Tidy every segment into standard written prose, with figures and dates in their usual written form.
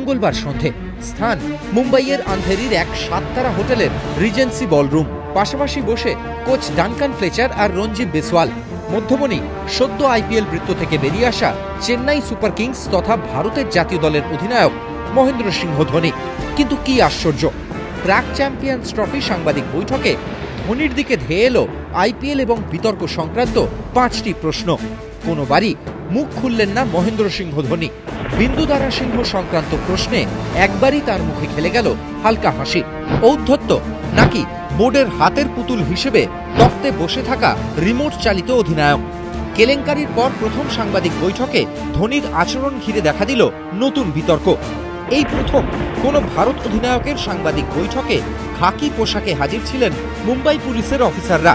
মঙ্গলবার সন্ধে। স্থান মুম্বাইয়ের আন্ধেরির এক 7 তারা হোটেলের রিজেন্সি বলরুম। পাশাপাশি বসে কোচ ডানকান ফ্লেচার আর রঞ্জিত বিসওয়াল। মধ্যমণি সদ্য আইপিএল বৃত্ত থেকে বেরিয়ে আসা চেন্নাই সুপার কিংস তথা ভারতের জাতীয় দলের অধিনায়ক মহেন্দ্র সিংহ ধোনি। কিন্তু কি আশ্চর্য, প্রাক চ্যাম্পিয়ন্স ট্রফি সাংবাদিক বৈঠকে ধোনির দিকে ধেয়ে এলো আইপিএল এবং বিতর্ক সংক্রান্ত 5টি প্রশ্ন। কোনোবারই মুখ খুললেন না মহেন্দ্র সিংহ ধোনি। বিন্দুদারা সিংহ সংক্রান্ত প্রশ্নে একবারই তার মুখে খেলে গেল হালকা হাসি। ঔদ্ধত্য নাকি বোর্ডের হাতের পুতুল হিসেবে তপ্তে বসে থাকা রিমোট চালিত অধিনায়ক? কেলেঙ্কারির পর প্রথম সাংবাদিক বৈঠকে ধোনির আচরণ ঘিরে দেখা দিল নতুন বিতর্ক। এই প্রথম কোন ভারত অধিনায়কের সাংবাদিক বৈঠকে খাকি পোশাকে হাজির ছিলেন মুম্বাই পুলিশের অফিসাররা।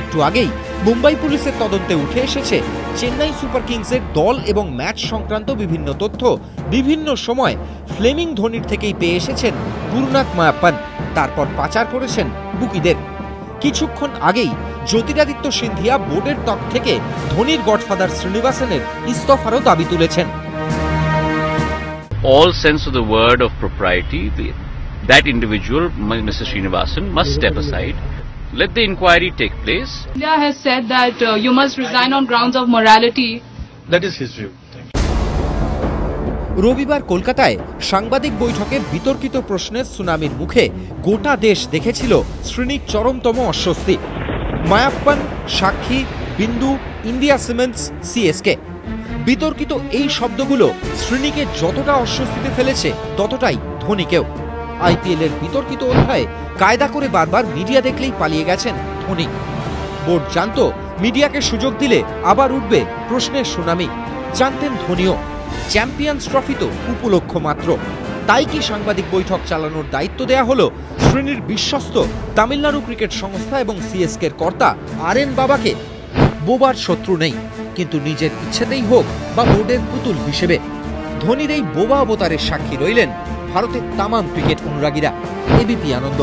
একটু আগেই মুম্বাই পুলিশের তদন্তে উঠে এসেছে চেন্নাই সুপার কিংসের দল এবং ম্যাচ সংক্রান্ত বিভিন্ন তথ্য বিভিন্ন সময় ফ্লেমিং ধোনির থেকেই পেয়ে এসেছেন গুরুনাথ মায়াপ্পান, তারপর পাচার করেছেন বুকিদের। কিছুক্ষণ আগেই জ্যোতিরাদিত্য সিন্ধিয়া বোর্ডের তক থেকে ধোনির গডফাদার শ্রীনিবাসনের ইস্তফারও দাবি তুলেছেন। All sense of the word of propriety, that individual, Mr. Srinivasan, must step aside. Let the inquiry take place. India has said that you must resign on grounds of morality. That is his view. রবিবার কলকাতায় সাংবাদিক বৈঠকে বিতর্কিত প্রশ্নের সুনামির মুখে গোটা দেশ দেখেছিল শ্রীনির চরমতম অস্বস্তি। মায়াপ্পান, সাক্ষী, বিন্দু, ইন্ডিয়া সিমেন্টস, সিএসকে। বিতর্কিত এই শব্দগুলো শ্রীনিকে যতটা অস্বস্তিতে ফেলেছে ততটাই ধোনিকেও। আইপিএল এর বিতর্কিত অধ্যায়ে কায়দা করে বারবার মিডিয়া দেখলেই পালিয়ে গেছেন ধোনি। বোর্ড জানত মিডিয়াকে সুযোগ দিলে আবার উঠবে প্রশ্নের সুনামি। জানতেন ধোনিও চ্যাম্পিয়ন্স ট্রফি তো উপলক্ষ মাত্র। তাই কি সাংবাদিক বৈঠক চালানোর দায়িত্ব দেয়া হলো শ্রীনির বিশ্বস্ত তামিলনাড়ু ক্রিকেট সংস্থা এবং সিএসকের কর্তা আরএন বাবাকে? বোবার শত্রু নেই, কিন্তু নিজের ইচ্ছেতেই হোক বা বোর্ডের পুতুল হিসেবে ধোনির এই বোবা অবতারের সাক্ষী রইলেন ভারতের তামাম ক্রিকেট অনুরাগীরা। এবিপি আনন্দ।